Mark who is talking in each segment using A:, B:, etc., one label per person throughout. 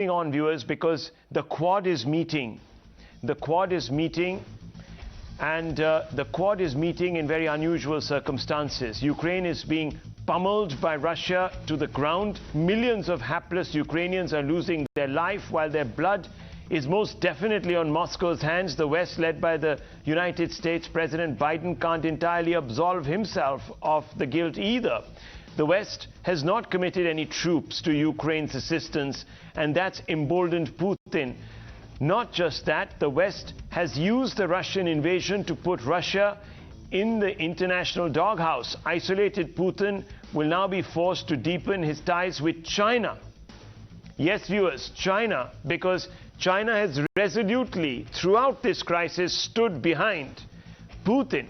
A: on, viewers, because the Quad is meeting. The Quad is meeting, and the Quad is meeting in very unusual circumstances. Ukraine is being pummeled by Russia to the ground. Millions of hapless Ukrainians are losing their life, while their blood is most definitely on Moscow's hands. The West, led by the United States President Biden, can't entirely absolve himself of the guilt either. The West has not committed any troops to Ukraine's assistance, and that's emboldened Putin. Not just that, the West has used the Russian invasion to put Russia in the international doghouse. Isolated Putin will now be forced to deepen his ties with China. Yes, viewers, China, because China has resolutely, throughout this crisis, stood behind Putin.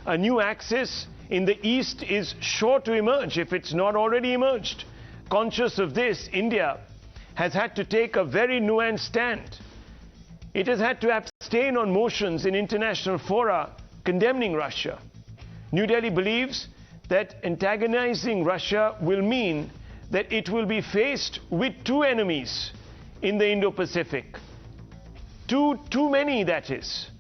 A: A new axis in the East is sure to emerge, if it's not already emerged. Conscious of this, India has had to take a very nuanced stand. It has had to abstain on motions in international fora condemning Russia. New Delhi believes that antagonizing Russia will mean that it will be faced with two enemies in the Indo-Pacific. Too many, that is.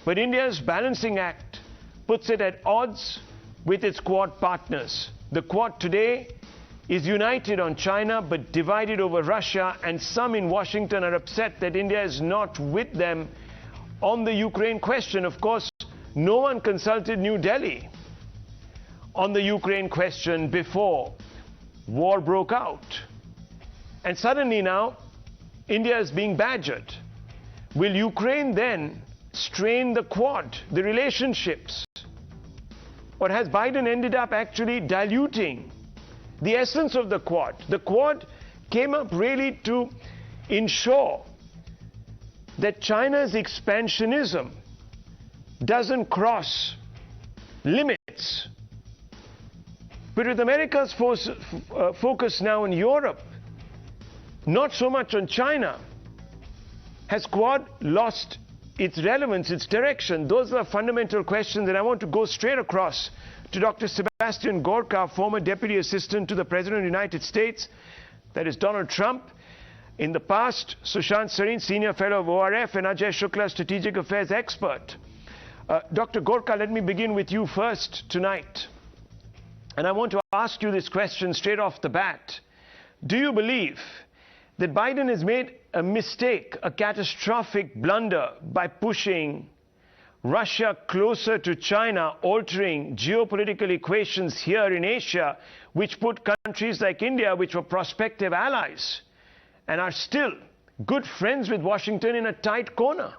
A: But India's balancing act puts it at odds with its Quad partners. The Quad today is united on China but divided over Russia, and some in Washington are upset that India is not with them on the Ukraine question. Of course, no one consulted New Delhi on the Ukraine question before war broke out. And suddenly now, India is being badgered. Will Ukraine then strain the Quad, the relationships? Or has Biden ended up actually diluting the essence of the Quad? The Quad came up really to ensure that China's expansionism doesn't cross limits. But with America's focus now on Europe, not so much on China, has Quad lost its relevance, its direction? Those are fundamental questions, and I want to go straight across to Dr. Sebastian Gorka, former Deputy Assistant to the President of the United States, that is Donald Trump. In the past, Sushant Sareen, Senior Fellow of ORF, and Ajay Shukla, Strategic Affairs Expert. Dr. Gorka, let me begin with you first tonight. And I want to ask you this question straight off the bat. Do you believe that Biden has made a mistake, a catastrophic blunder, by pushing Russia closer to China, altering geopolitical equations here in Asia, which put countries like India, which were prospective allies and are still good friends with Washington, in a tight corner?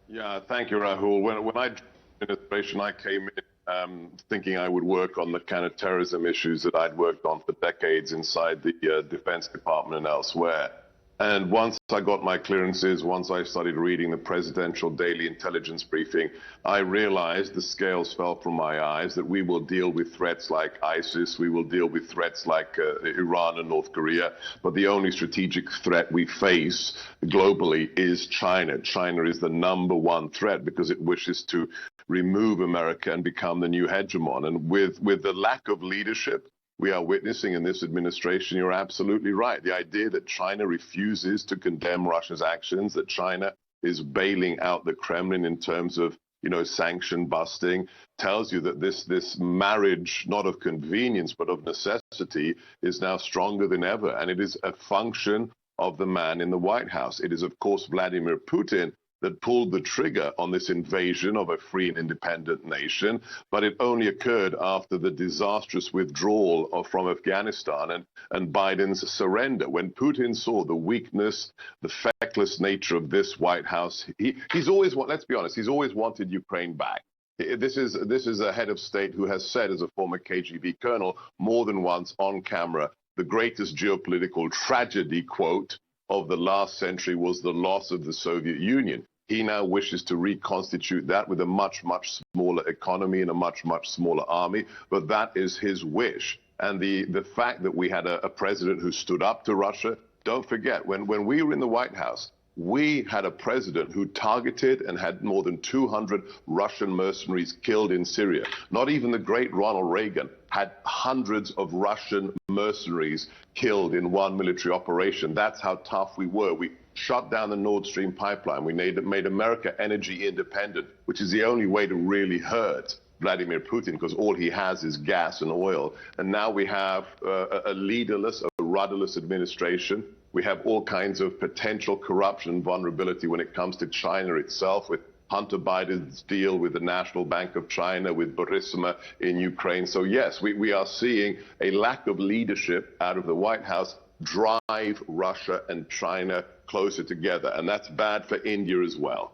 B: Yeah, thank you, Rahul. When I joined the administration, I came in thinking I would work on the counterterrorism issues that I'd worked on for decades inside the Defense Department and elsewhere. And once I got my clearances, once I started reading the presidential daily intelligence briefing, I realized, the scales fell from my eyes, that we will deal with threats like ISIS, we will deal with threats like Iran and North Korea, but the only strategic threat we face globally is China. China is the #1 threat because it wishes to remove America and become the new hegemon. And with the lack of leadership we are witnessing in this administration, you're absolutely right. The idea that China refuses to condemn Russia's actions, that China is bailing out the Kremlin in terms of, sanction busting, tells you that this marriage, not of convenience, but of necessity, is now stronger than ever. And it is a function of the man in the White House. It is, of course, Vladimir Putin that pulled the trigger on this invasion of a free and independent nation, but it only occurred after the disastrous withdrawal from Afghanistan and Biden's surrender. When Putin saw the weakness, the feckless nature of this White House, he's always, let's be honest, he's always wanted Ukraine back. This is a head of state who has said, as a former KGB colonel, more than once on camera, the greatest geopolitical tragedy, quote, of the last century was the loss of the Soviet Union. He now wishes to reconstitute that with a much, much smaller economy and a much, much smaller army, but that is his wish. And the fact that we had a president who stood up to Russia, don't forget, when we were in the White House, we had a president who targeted and had more than 200 Russian mercenaries killed in Syria. Not even the great Ronald Reagan had hundreds of Russian mercenaries killed in one military operation. That's how tough we were. We shut down the Nord Stream pipeline. We made America energy independent, which is the only way to really hurt Vladimir Putin, because all he has is gas and oil. And now we have a leaderless, a rudderless administration. We have all kinds of potential corruption and vulnerability when it comes to China itself, with Hunter Biden's deal with the National Bank of China, with Morrison in Ukraine. So yes, we are seeing a lack of leadership out of the White House drive Russia and China closer together. And that's bad for India as well.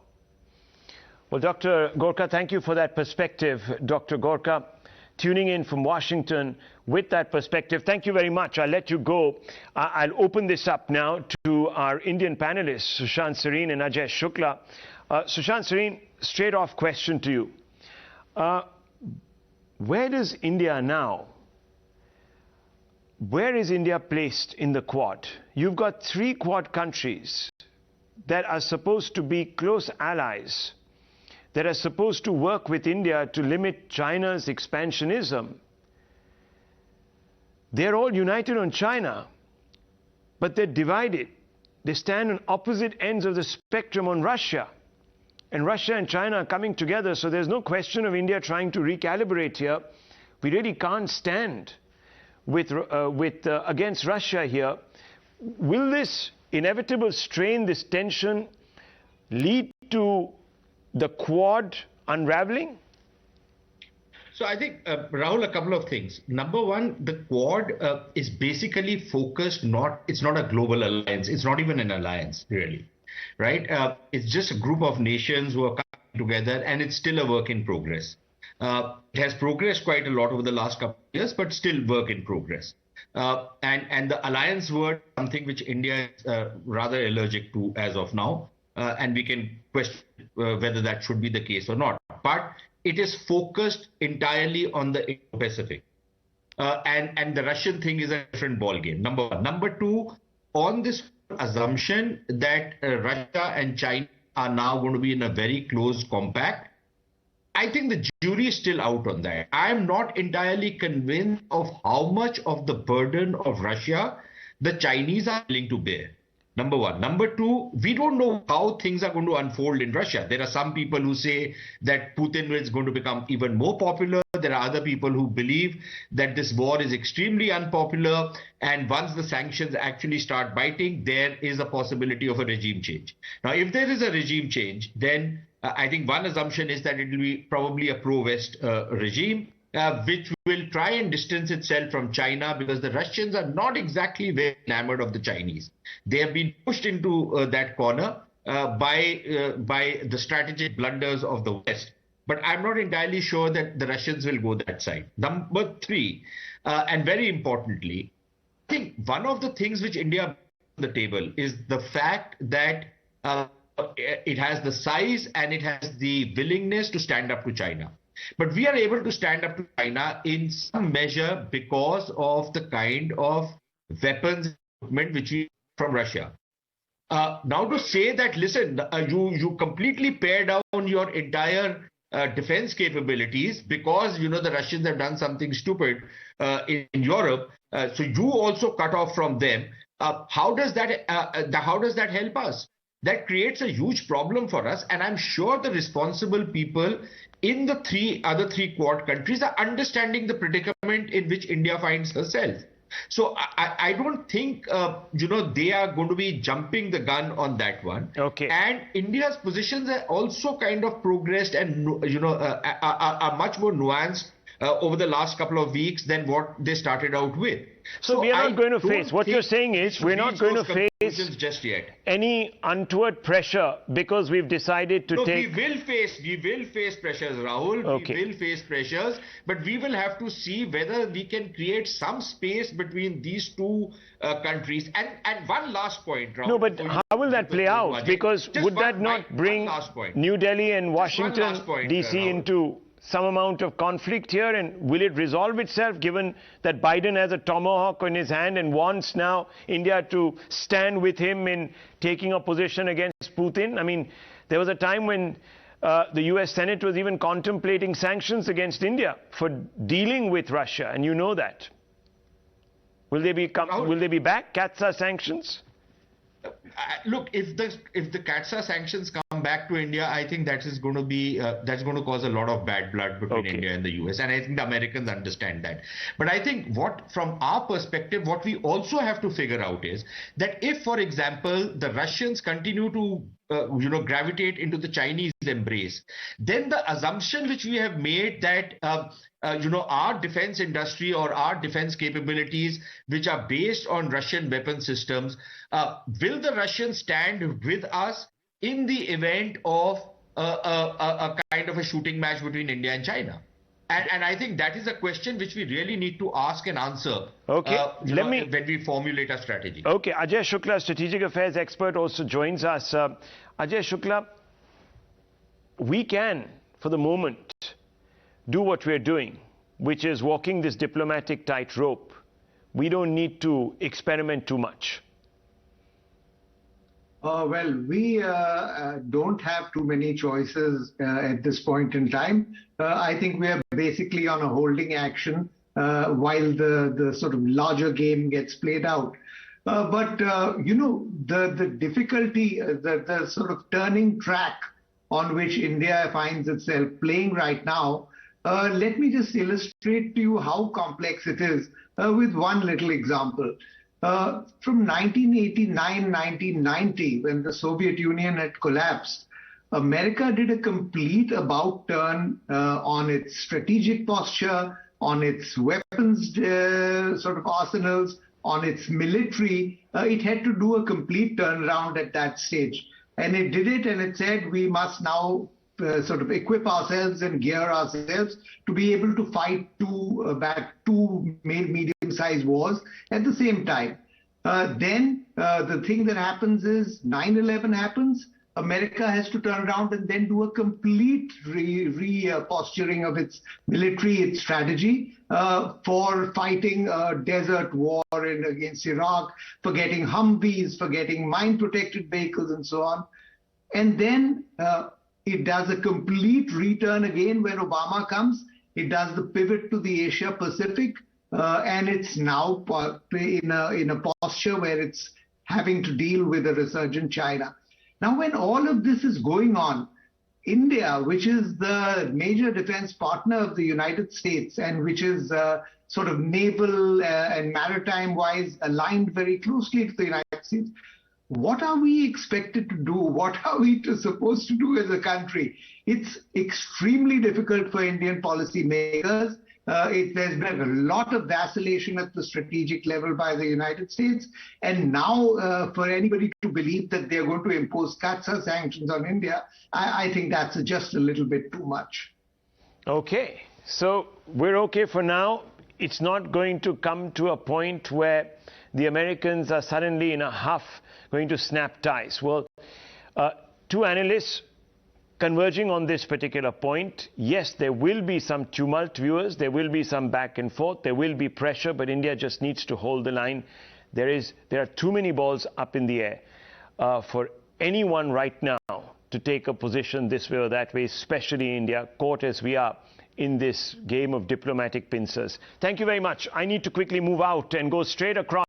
A: Well, Dr. Gorka, thank you for that perspective. Dr. Gorka, tuning in from Washington with that perspective. Thank you very much. I'll let you go. I'll open this up now to our Indian panelists, Sushant Sareen and Ajay Shukla. Sushant Sareen, straight off question to you. Where does India now? Where is India placed in the Quad? You've got 3 Quad countries that are supposed to be close allies, that are supposed to work with India to limit China's expansionism. They're all united on China, but they're divided. They stand on opposite ends of the spectrum on Russia. And Russia and China are coming together, so there's no question of India trying to recalibrate here. We really can't stand against Russia here. Will this inevitable strain, this tension, lead to the Quad unraveling?
C: So I think, Rahul, a couple of things. Number one, the Quad is basically focused, it's not a global alliance. It's not even an alliance, really, right? It's just a group of nations who are coming together, and it's still a work in progress. It has progressed quite a lot over the last couple of years, but still work in progress. And the alliance word, something which India is rather allergic to as of now. And we can question whether that should be the case or not. But it is focused entirely on the Indo-Pacific. And the Russian thing is a different ballgame, number one. Number two, on this assumption that Russia and China are now going to be in a very close compact, I think the jury is still out on that. I'm not entirely convinced of how much of the burden of Russia the Chinese are willing to bear. Number one. Number two, we don't know how things are going to unfold in Russia. There are some people who say that Putin is going to become even more popular. There are other people who believe that this war is extremely unpopular. And once the sanctions actually start biting, there is a possibility of a regime change. Now, if there is a regime change, then I think one assumption is that it will be probably a pro-West regime, which will try and distance itself from China, because the Russians are not exactly very enamored of the Chinese. They have been pushed into that corner by the strategic blunders of the West. But I'm not entirely sure that the Russians will go that side. Number three, and very importantly, I think one of the things which India brings to the table is the fact that it has the size and it has the willingness to stand up to China. But we are able to stand up to China in some measure because of the kind of weapons equipment which we get from Russia. Now to say that, listen, you completely pare down your entire defense capabilities because, you know, the Russians have done something stupid in Europe, so you also cut off from them. How does that help us? That creates a huge problem for us, and I'm sure the responsible people in the other three Quad countries are understanding the predicament in which India finds herself. So I don't think, they are going to be jumping the gun on that one.
A: Okay. And
C: India's positions are also kind of progressed and, are much more nuanced over the last couple of weeks than what they started out with.
A: So we are not going to face, what you're saying is, we're not going to face
C: just yet
A: any untoward pressure because we've decided to take...
C: We will face pressures, Rahul.
A: Okay.
C: We will face pressures, but we will have to see whether we can create some space between these two countries. And one last point, Rahul.
A: No, but how will that play out? Because would that not bring New Delhi and Washington, DC into some amount of conflict here, and will it resolve itself given that Biden has a tomahawk in his hand and wants now India to stand with him in taking a position against Putin? I mean, there was a time when the US Senate was even contemplating sanctions against India for dealing with Russia, and you know that. Will they be back, CATSA sanctions?
C: Look, if the CATSA sanctions come back to India, I think that is going to be that's going to cause a lot of bad blood between India and the US, and I think the Americans understand that. But I think from our perspective, what we also have to figure out is that if, for example, the Russians continue to gravitate into the Chinese embrace, then the assumption which we have made that our defense industry or our defense capabilities, which are based on Russian weapon systems, will the Russians stand with us in the event of a kind of a shooting match between India and China? And I think that is a question which we really need to ask and answer when we formulate our strategy.
A: Okay, Ajay Shukla, strategic affairs expert, also joins us. Ajay Shukla, we can, for the moment, do what we're doing, which is walking this diplomatic tightrope. We don't need to experiment too much.
D: Well, we don't have too many choices at this point in time. I think we are basically on a holding action while the sort of larger game gets played out. But the difficulty, the sort of turning track on which India finds itself playing right now, let me just illustrate to you how complex it is with one little example. From 1989-1990, when the Soviet Union had collapsed, America did a complete about turn on its strategic posture, on its weapons sort of arsenals, on its military. It had to do a complete turnaround at that stage. And it did it, and it said we must now sort of equip ourselves and gear ourselves to be able to fight two medium-sized wars at the same time. Then the thing that happens is 9/11 happens. America has to turn around and then do a complete posturing of its military, its strategy for fighting a desert war against Iraq, for getting Humvees, for getting mine-protected vehicles and so on. And then it does a complete return again when Obama comes. It does the pivot to the Asia-Pacific, and it's now in a posture where it's having to deal with a resurgent China. Now, when all of this is going on, India, which is the major defense partner of the United States and which is sort of naval and maritime-wise aligned very closely to the United States, what are we expected to do? What are we supposed to do as a country? It's extremely difficult for Indian policymakers. There's been a lot of vacillation at the strategic level by the United States. And now for anybody to believe that they're going to impose CATSA sanctions on India, I think that's just a little bit too much.
A: Okay, so we're okay for now. It's not going to come to a point where the Americans are suddenly in a huff going to snap ties. Well, two analysts converging on this particular point. Yes, there will be some tumult, viewers. There will be some back and forth. There will be pressure, but India just needs to hold the line. There are too many balls up in the air for anyone right now to take a position this way or that way, especially India, caught as we are in this game of diplomatic pincers. Thank you very much. I need to quickly move out and go straight across